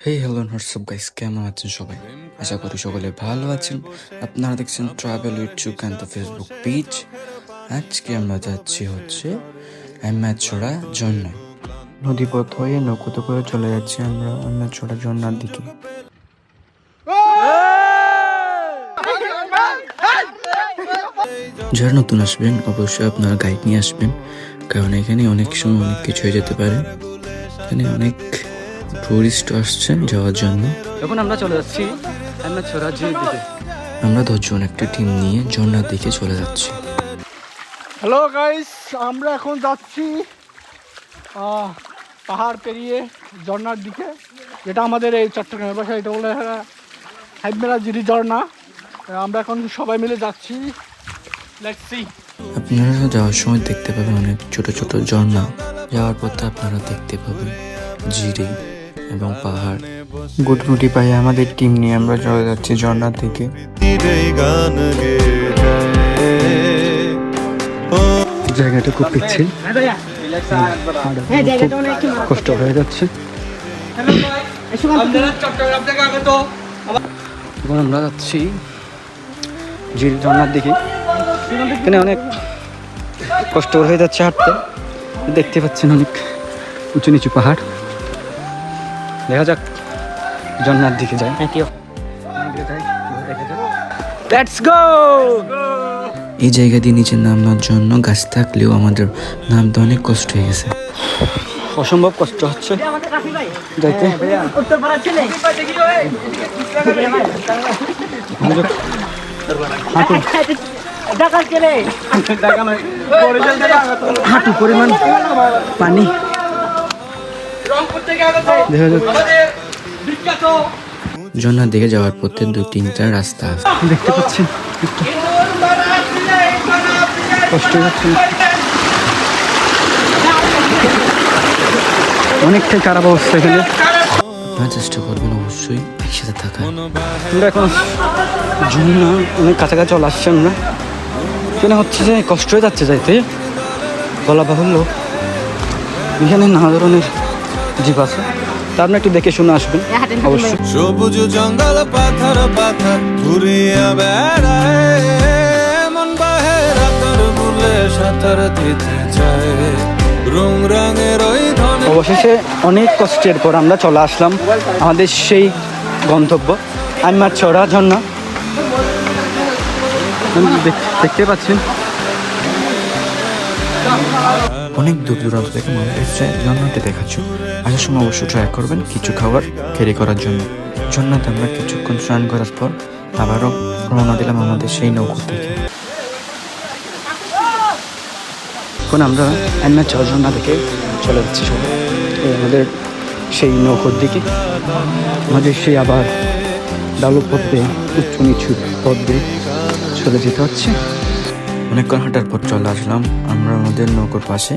Hey hello WhatsApp guys, কেমন আছেন সবাই? আশা করি সকলে ভালো আছেন। আপনারা দেখছেন travel with Sukanta Facebook page. আজকে আমরা যাচ্ছি আহমেদছড়া ঝর্ণায়। নদীপথ হয়ে নৌকোতে করে চলে যাচ্ছি আমরা আহমেদছড়া ঝর্ণার দিকে। যারা নতুন আসবেন অবশ্যই আপনারা গাইড নিয়ে আসবেন, কারণ এখানে অনেক সময় অনেক কিছু হয়ে যেতে পারে। এখানে অনেক টুরিস্ট আসছেন যাওয়ার জন্য। এখন আমরা চলে যাচ্ছি আহমেদছড়া ঝিলের দিকে। আমরা 10 জন একটা টিম নিয়ে ঝর্ণার দিকে চলে যাচ্ছি। হ্যালো গাইস, আমরা এখন যাচ্ছি পাহাড় পেরিয়ে ঝর্ণার দিকে, যেটা আমাদের এই চট্টগ্রামের ভাষায় এটা বলে আহমেদছড়া ঝর্ণা। আমরা এখন সবাই মিলে যাচ্ছি। Let's see. আপনারা যাওয়ার সময় দেখতে পাবেন অনেক ছোট ছোট ঝর্ণা, যাওয়ার পথে আপনারা দেখতে পাবেন জিরি এবং পাহাড়। গুটগুটি পায়ে আমাদের টিম নিয়ে আমরা চলে যাচ্ছি ঝর্ণার দিকে। জায়গাটা খুব পিচ্ছিল, কষ্ট হয়ে যাচ্ছে। এখন আমরা যাচ্ছি জিরি ঝর্ণার দিকে। এখানে অনেক কষ্ট হয়ে যাচ্ছে হাঁটতে। দেখতে পাচ্ছেন অনেক উঁচু নিচু পাহাড়। দেখা যাক ঝর্ণার দিকে যাই। Let's go. এই জায়গা দিয়ে নিচে নামার জন্য গাছ থাকলেও আমাদের নামতে অনেক কষ্ট হয়ে গেছে, অসম্ভব কষ্ট হচ্ছে যাইতে। হাঁটু পরিমাণ পানি দেখা যাচ্ছে। ঝর্ণার দিকে যাওয়ার পথে 2-3টা রাস্তা আছে, দেখতে পাচ্ছেন। কষ্ট হচ্ছে, অনেকটাই খারাপ অবস্থা এখানে। আপনারা চেষ্টা করবেন অবশ্যই একসাথে থাকা। আমরা এখন ঝর্ণা অনেক কাছাকাছি চলে আসছি। আমরা এখানে হচ্ছে যে কষ্ট হয়ে যাচ্ছে যাইতে, বলা বাহুল্য। এখানে নানা ধরনের জীব আছে, তা আপনি একটু দেখে শুনে আসবেন অবশ্যই। সবুজ জঙ্গল পাথর পাথর ঘুরিয়া বেড়ায়, মন বাহেরা তোর বুলে সাঁতার দিতে চায়, রং রঙের ওই ধনে। অবশেষে অনেক কষ্টের পর আমরা চলে আসলাম আমাদের সেই গন্তব্য আহমেদছড়া ঝর্ণা। দেখতে পাচ্ছেন অনেক দূর দূরান্ত থেকে মানুষ এসছে ঝর্ণাতে দেখাচ্ছ। আসার সময় অবশ্যই ট্রাই করবেন কিছু খাবার ক্যারি করার জন্য। ঝর্ণাতে আমরা কিছুক্ষণ স্নান করার পর আবারও রওনা দিলাম আমাদের সেই নৌকো থেকে। এখন আমরা আহমেদছড়া ঝর্ণা থেকে চলে যাচ্ছি সবাই আমাদের সেই নৌকোর দিকে। আমাদের সেই আবার ডালু পথ দিয়ে উঁচু নিচু পথ দিয়ে চলে যেতে হচ্ছে। অনেকক্ষণ হাঁটার পর চলে আসলাম আমরা আমাদের নৌকোর পাশে।